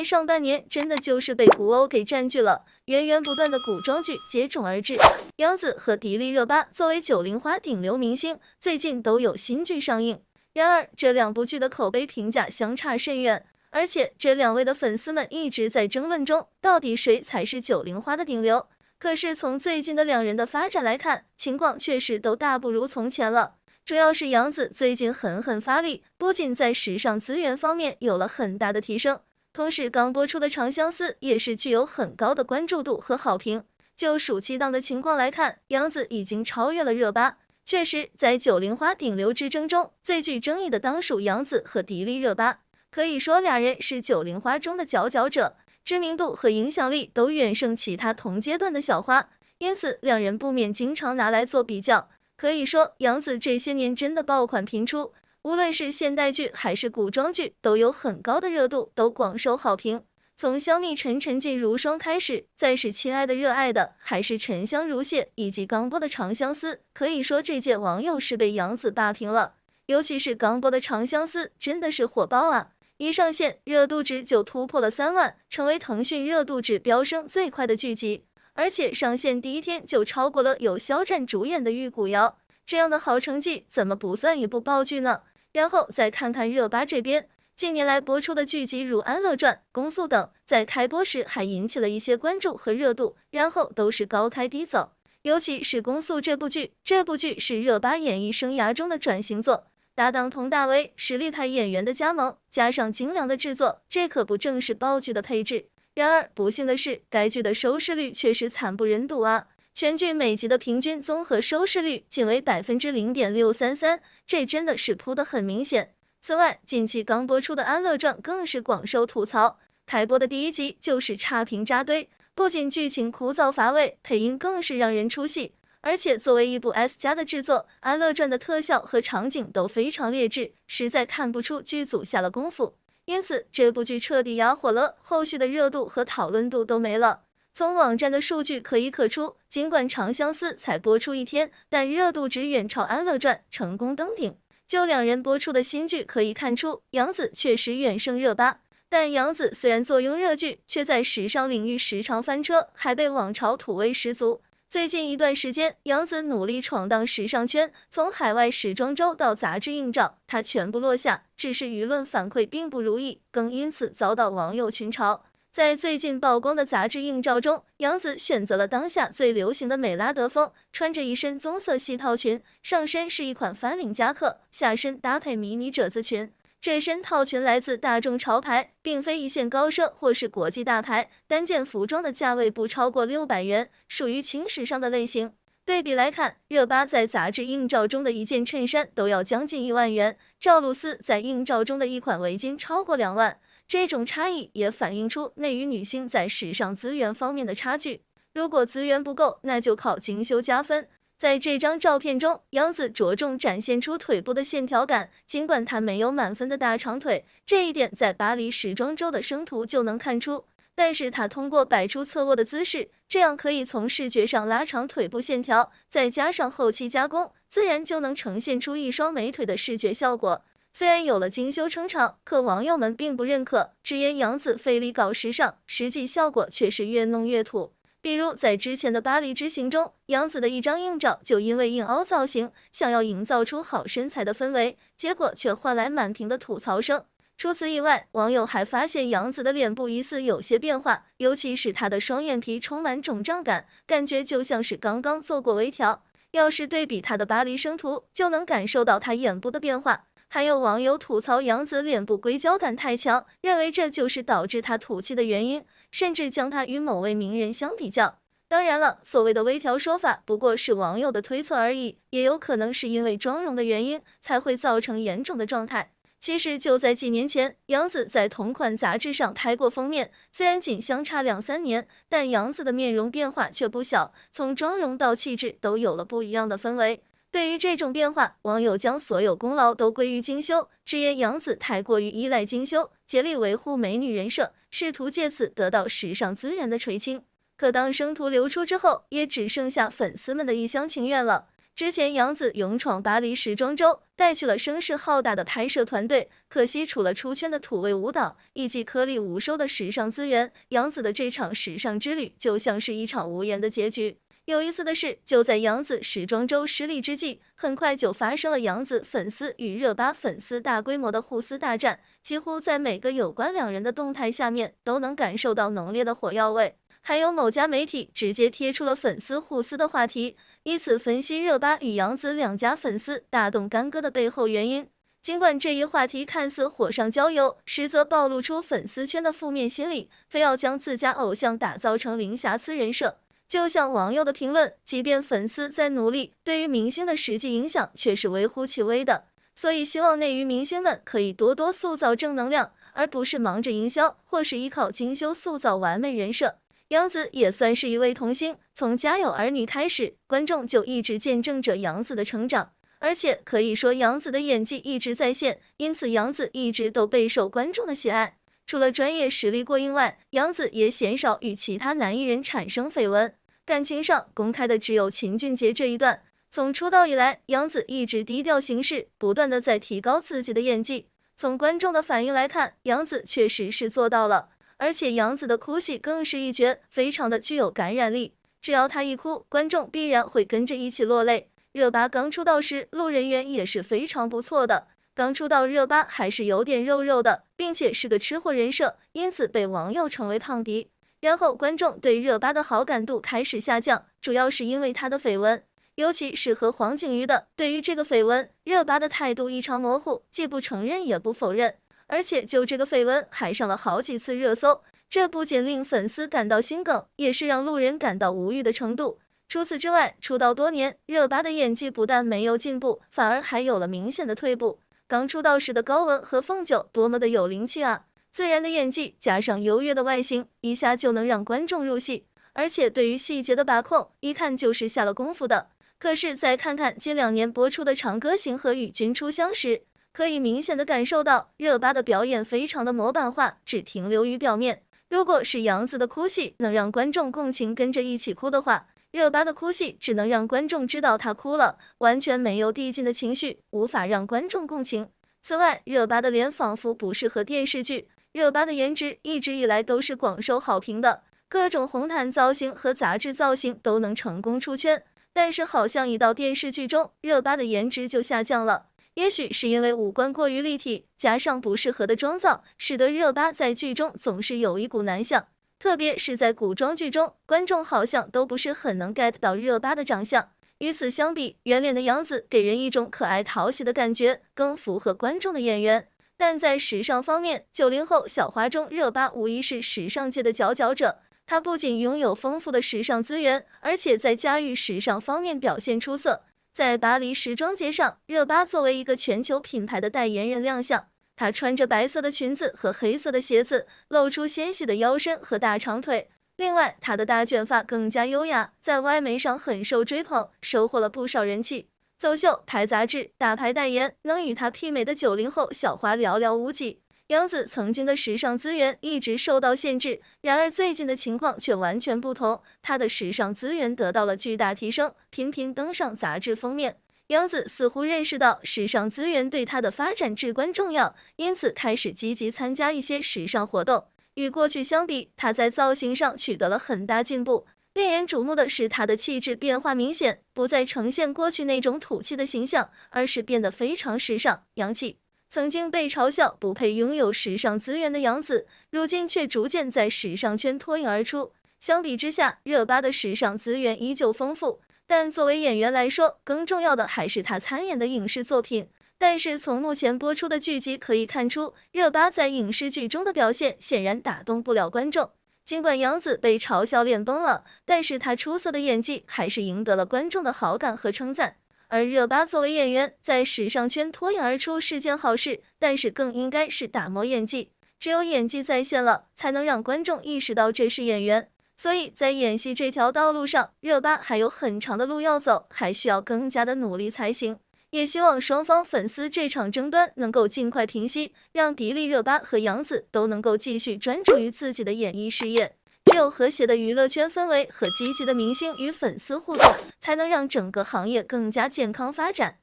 上半年真的就是被古偶给占据了，源源不断的古装剧接踵而至。杨紫和迪丽热巴作为90花顶流明星，最近都有新剧上映。然而，这两部剧的口碑评价相差甚远，而且这两位的粉丝们一直在争论中，到底谁才是90花的顶流。可是从最近的两人的发展来看，情况确实都大不如从前了。主要是杨紫最近狠狠发力，不仅在时尚资源方面有了很大的提升，同时刚播出的《长相思》也是具有很高的关注度和好评。就暑期档的情况来看，杨紫已经超越了热巴。确实，在90花顶流之争中，最具争议的当属杨紫和迪丽热巴，可以说俩人是90花中的佼佼者，知名度和影响力都远胜其他同阶段的小花，因此两人不免经常拿来做比较。可以说，杨紫这些年真的爆款频出，无论是现代剧还是古装剧，都有很高的热度，都广受好评。从香蜜沉沉烬如霜开始，再是亲爱的热爱的，还是沉香如屑，以及刚播的长相思，可以说这届网友是被杨紫霸屏了。尤其是刚播的长相思，真的是火爆啊！一上线，热度值就突破了3万，成为腾讯热度值飙升最快的剧集。而且上线第一天就超过了由肖战主演的《玉骨遥》，这样的好成绩怎么不算一部爆剧呢？然后再看看热巴这边。近年来播出的剧集如《安乐传》《公诉》等，在开播时还引起了一些关注和热度，然后都是高开低走。尤其是《公诉》这部剧是热巴演艺生涯中的转型作，搭档佟大为实力派演员的加盟，加上精良的制作，这可不正是爆剧的配置。然而不幸的是，该剧的收视率确实惨不忍睹啊！全剧每集的平均综合收视率仅为0.633%，这真的是扑得很明显。此外，近期刚播出的《安乐传》更是广受吐槽，开播的第一集就是差评扎堆，不仅剧情枯燥乏味，配音更是让人出戏。而且作为一部 S 加的制作，《安乐传》的特效和场景都非常劣质，实在看不出剧组下了功夫。因此，这部剧彻底哑火了，后续的热度和讨论度都没了。从网站的数据可出，尽管《长相思》才播出1天，但热度值远超《安乐传》，成功登顶。就两人播出的新剧可以看出，杨紫确实远胜热巴。但杨紫虽然坐拥热剧，却在时尚领域时常翻车，还被网嘲土味十足。最近一段时间，杨紫努力闯荡时尚圈，从海外时装周到杂志硬照，她全部落下。只是舆论反馈并不如意，更因此遭到网友群嘲。在最近曝光的杂志硬照中，杨紫选择了当下最流行的美拉德风，穿着一身棕色细套裙，上身是一款翻领夹克，下身搭配迷你褶子裙。这身套裙来自大众潮牌，并非一线高奢或是国际大牌，单件服装的价位不超过600元，属于轻时尚的类型。对比来看，热巴在杂志硬照中的一件衬衫都要将近1万元，赵露思在硬照中的一款围巾超过2万。这种差异也反映出内娱女星在时尚资源方面的差距。如果资源不够，那就靠精修加分。在这张照片中，杨紫着重展现出腿部的线条感，尽管她没有满分的大长腿，这一点在巴黎时装周的生图就能看出。但是她通过摆出侧卧的姿势，这样可以从视觉上拉长腿部线条，再加上后期加工，自然就能呈现出一双美腿的视觉效果。虽然有了精修撑场，可网友们并不认可，直言杨紫费力搞时尚，实际效果却是越弄越土。比如在之前的巴黎之行中，杨紫的一张硬照就因为硬凹造型，想要营造出好身材的氛围，结果却换来满屏的吐槽声。除此以外，网友还发现杨紫的脸部疑似有些变化，尤其是她的双眼皮充满肿胀感，感觉就像是刚刚做过微调。要是对比她的巴黎生图，就能感受到她眼部的变化。还有网友吐槽杨紫脸部硅胶感太强，认为这就是导致她土气的原因，甚至将她与某位名人相比较。当然了，所谓的微调说法不过是网友的推测而已，也有可能是因为妆容的原因才会造成眼肿的状态。其实就在几年前，杨紫在同款杂志上拍过封面，虽然仅相差2-3年，但杨紫的面容变化却不小，从妆容到气质都有了不一样的氛围。对于这种变化，网友将所有功劳都归于精修，直言杨紫太过于依赖精修，竭力维护美女人设，试图借此得到时尚资源的垂青。可当生图流出之后，也只剩下粉丝们的一厢情愿了。之前杨紫勇闯巴黎时装周，带去了声势浩大的拍摄团队，可惜除了出圈的土味舞蹈以及颗粒无收的时尚资源，杨紫的这场时尚之旅就像是一场无言的结局。有意思的是，就在杨紫时装周失利之际，很快就发生了杨紫粉丝与热巴粉丝大规模的互撕大战，几乎在每个有关两人的动态下面都能感受到浓烈的火药味。还有某家媒体直接贴出了粉丝互撕的话题，以此分析热巴与杨紫两家粉丝大动干戈的背后原因。尽管这一话题看似火上浇油，实则暴露出粉丝圈的负面心理，非要将自家偶像打造成零瑕疵人设。就像网友的评论，即便粉丝在努力，对于明星的实际影响却是微乎其微的。所以希望内娱明星们可以多多塑造正能量，而不是忙着营销或是依靠精修塑造完美人设。杨紫也算是一位童星，从《家有儿女》开始，观众就一直见证着杨紫的成长，而且可以说杨紫的演技一直在线，因此杨紫一直都备受观众的喜爱。除了专业实力过硬外，杨紫也鲜少与其他男艺人产生绯闻，感情上公开的只有秦俊杰这一段。从出道以来，杨紫一直低调行事，不断的在提高自己的演技。从观众的反应来看，杨紫确实是做到了，而且杨紫的哭戏更是一绝，非常的具有感染力。只要她一哭，观众必然会跟着一起落泪。热巴刚出道时，路人缘也是非常不错的。刚出道热巴还是有点肉肉的，并且是个吃货人设，因此被网友称为胖迪。然后观众对热巴的好感度开始下降，主要是因为她的绯闻，尤其是和黄景瑜的。对于这个绯闻，热巴的态度异常模糊，既不承认也不否认，而且就这个绯闻还上了好几次热搜，这不仅令粉丝感到心梗，也是让路人感到无语的程度。除此之外，出道多年，热巴的演技不但没有进步，反而还有了明显的退步。刚出道时的高雯和凤九多么的有灵气啊！自然的演技加上优越的外形，一下就能让观众入戏，而且对于细节的把控，一看就是下了功夫的。可是再看看近2年播出的《长歌行》和《与君初相识》，可以明显的感受到热巴的表演非常的模板化，只停留于表面。如果是杨紫的哭戏能让观众共情跟着一起哭的话，热巴的哭戏只能让观众知道她哭了，完全没有递进的情绪，无法让观众共情。此外，热巴的脸仿佛不适合电视剧。热巴的颜值一直以来都是广受好评的，各种红毯造型和杂志造型都能成功出圈，但是好像一到电视剧中，热巴的颜值就下降了。也许是因为五官过于立体，加上不适合的妆造，使得热巴在剧中总是有一股男相。特别是在古装剧中，观众好像都不是很能 get 到热巴的长相。与此相比，圆脸的杨紫给人一种可爱讨喜的感觉，更符合观众的眼缘。但在时尚方面，90后小花中，热巴无疑是时尚界的佼佼者。她不仅拥有丰富的时尚资源，而且在驾驭时尚方面表现出色。在巴黎时装节上，热巴作为一个全球品牌的代言人亮相。她穿着白色的裙子和黑色的鞋子，露出纤细的腰身和大长腿。另外，她的大卷发更加优雅，在外媒上很受追捧，收获了不少人气。走秀、拍杂志、大牌代言，能与她媲美的90后小花寥寥无几。杨紫曾经的时尚资源一直受到限制，然而最近的情况却完全不同，她的时尚资源得到了巨大提升，频频登上杂志封面。杨紫似乎认识到时尚资源对她的发展至关重要，因此开始积极参加一些时尚活动。与过去相比，她在造型上取得了很大进步。令人瞩目的是，她的气质变化明显，不再呈现过去那种土气的形象，而是变得非常时尚、洋气。曾经被嘲笑不配拥有时尚资源的杨紫，如今却逐渐在时尚圈脱颖而出。相比之下，热巴的时尚资源依旧丰富。但作为演员来说，更重要的还是她参演的影视作品。但是从目前播出的剧集可以看出，热巴在影视剧中的表现显然打动不了观众。尽管杨紫被嘲笑脸崩了，但是她出色的演技还是赢得了观众的好感和称赞。而热巴作为演员，在时尚圈脱颖而出是件好事，但是更应该是打磨演技。只有演技在线了，才能让观众意识到这是演员。所以在演戏这条道路上，热巴还有很长的路要走，还需要更加的努力才行。也希望双方粉丝这场争端能够尽快平息，让迪丽热巴和杨紫都能够继续专注于自己的演艺事业。只有和谐的娱乐圈氛围和积极的明星与粉丝互动，才能让整个行业更加健康发展。